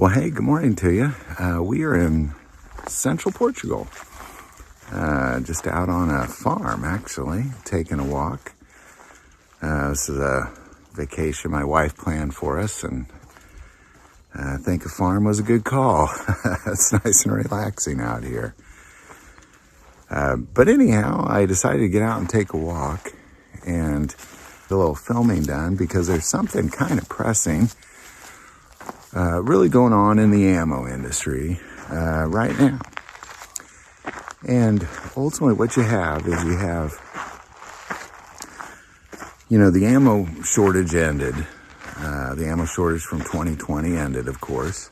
Well, hey, good morning to you. We are in central Portugal, just out on a farm, actually, taking a walk. This is a vacation my wife planned for us, and I think a farm was a good call. It's nice and relaxing out here. But anyhow, I decided to get out and take a walk and get a little filming done because there's something kind of pressing really going on in the ammo industry right now. And ultimately what you have is the ammo shortage ended. The ammo shortage from 2020 ended, of course.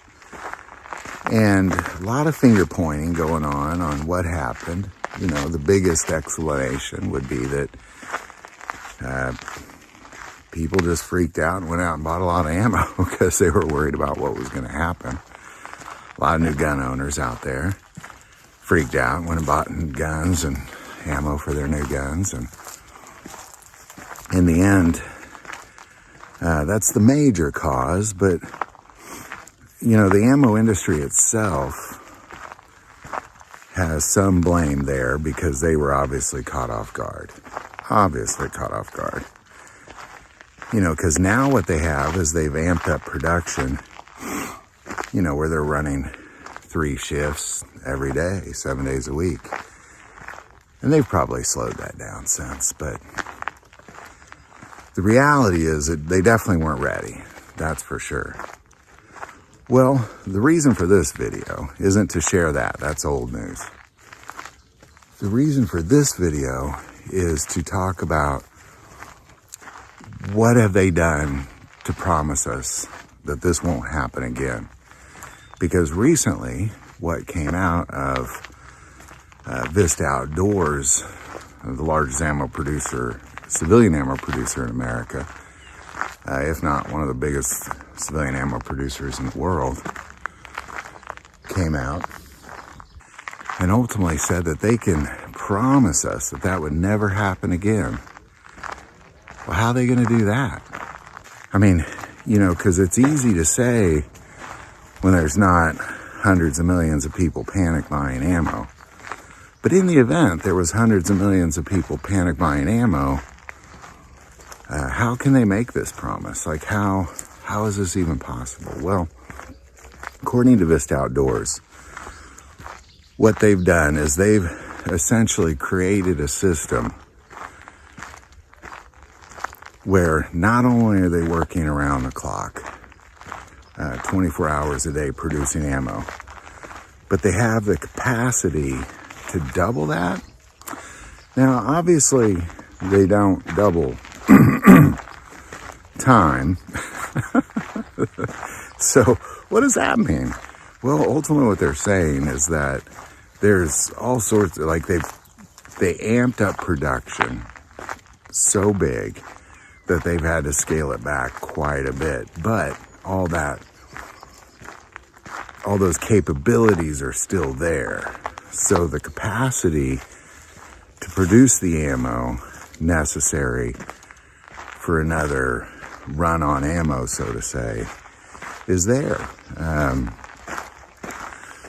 And a lot of finger pointing going on what happened. The biggest explanation would be that people just freaked out and went out and bought a lot of ammo because they were worried about what was going to happen. A lot of new gun owners out there freaked out, went and bought guns and ammo for their new guns. And in the end, that's the major cause. But, the ammo industry itself has some blame there because they were obviously caught off guard. Because now what they have is they've amped up production, where they're running 3 shifts every day, 7 days a week. And they've probably slowed that down since, but the reality is that they definitely weren't ready. That's for sure. Well, the reason for this video isn't to share that. That's old news. The reason for this video is to talk about what have they done to promise us that this won't happen again? Because recently, what came out of Vista Outdoors, the largest civilian ammo producer in America, if not one of the biggest civilian ammo producers in the world, came out and ultimately said that they can promise us that would never happen again. Well, how are they going to do that? I mean, because it's easy to say when there's not hundreds of millions of people panic buying ammo. But in the event there was hundreds of millions of people panic buying ammo, how can they make this promise? Like, how is this even possible? Well, according to Vista Outdoors, what they've done is they've essentially created a system where not only are they working around the clock, 24 hours a day producing ammo, but they have the capacity to double that. Now, obviously, they don't double time. So what does that mean? Well, ultimately what they're saying is that there's all sorts of, they amped up production so big that they've had to scale it back quite a bit. But all those capabilities are still there. So the capacity to produce the ammo necessary for another run on ammo, so to say, is there.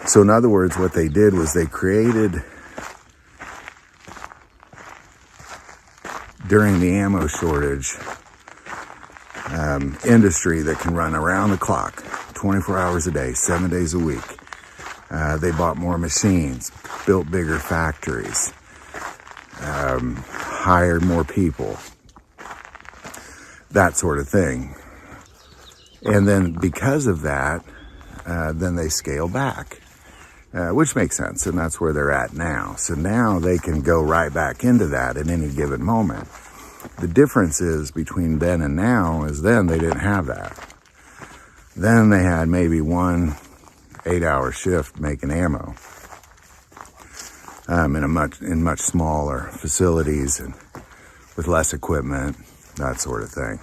So in other words, what they did was they created, during the ammo shortage, industry that can run around the clock, 24 hours a day, 7 days a week. They bought more machines, built bigger factories, hired more people, that sort of thing. And then because of that, then they scale back, which makes sense, and that's where they're at now. So now they can go right back into that at any given moment. The difference is between then and now is then they didn't have that. Then they had maybe 1 8-hour shift making ammo in much smaller facilities and with less equipment, that sort of thing.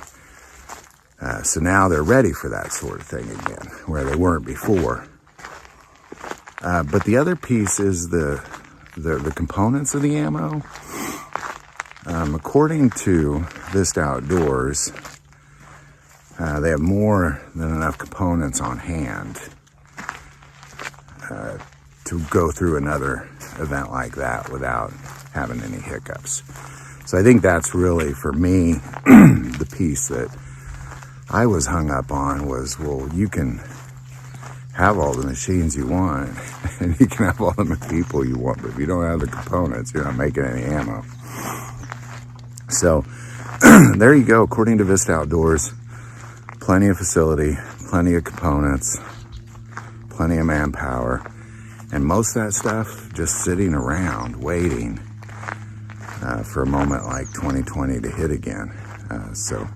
So now they're ready for that sort of thing again, where they weren't before. But the other piece is the components of the ammo. According to Vista Outdoors, they have more than enough components on hand to go through another event like that without having any hiccups. So I think that's really, for me, the piece that I was hung up on was, well, you can have all the machines you want and you can have all the people you want, but if you don't have the components, you're not making any ammo. So there you go. According to Vista Outdoors, plenty of facility, plenty of components, plenty of manpower, and most of that stuff just sitting around waiting for a moment like 2020 to hit again. So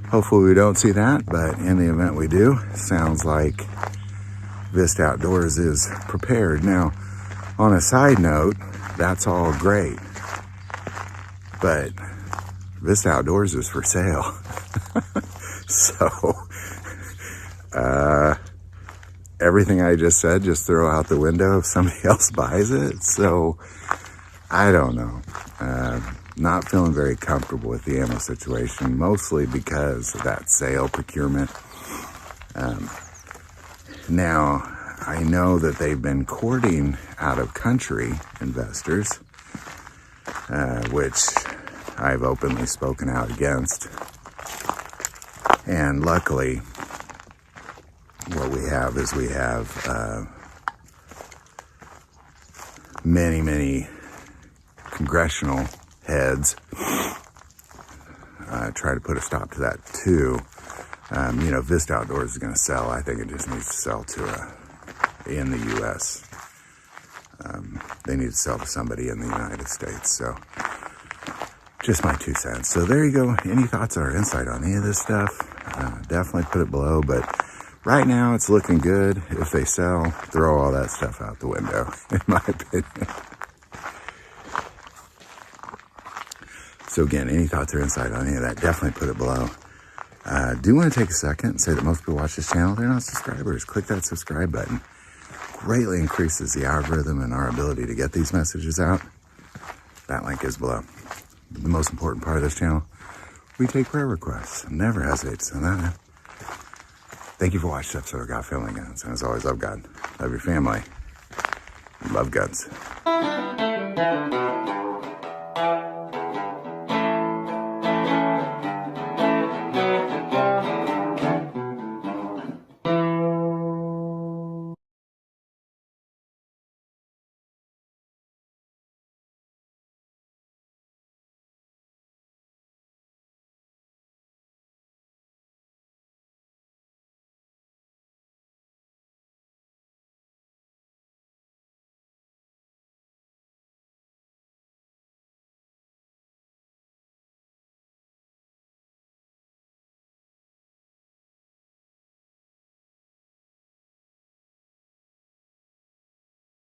hopefully we don't see that, but in the event we do, sounds like Vista Outdoors is prepared. Now, on a side note, that's all great, but Vista Outdoors is for sale. So, everything I just said, just throw out the window if somebody else buys it. So, I don't know. Not feeling very comfortable with the ammo situation, mostly because of that sale procurement. Now, I know that they've been courting out-of-country investors, which I've openly spoken out against. And luckily, what we have is many congressional heads try to put a stop to that too. Vista Outdoors is going to sell. I think it just needs to sell in the U.S. They need to sell to somebody in the United States. So, just my 2 cents. So there you go. Any thoughts or insight on any of this stuff? Definitely put it below. But right now, it's looking good. If they sell, throw all that stuff out the window, in my opinion. So again, any thoughts or insight on any of that, definitely put it below. Do want to take a second and say that most people watch this channel, they're not subscribers. Click that subscribe button. Greatly increases the algorithm and our ability to get these messages out. That link is below. The most important part of this channel, we take prayer requests. Never hesitate to send that in. Thank you for watching this episode of God Family Guns. And as always, love God, love your family, love guns.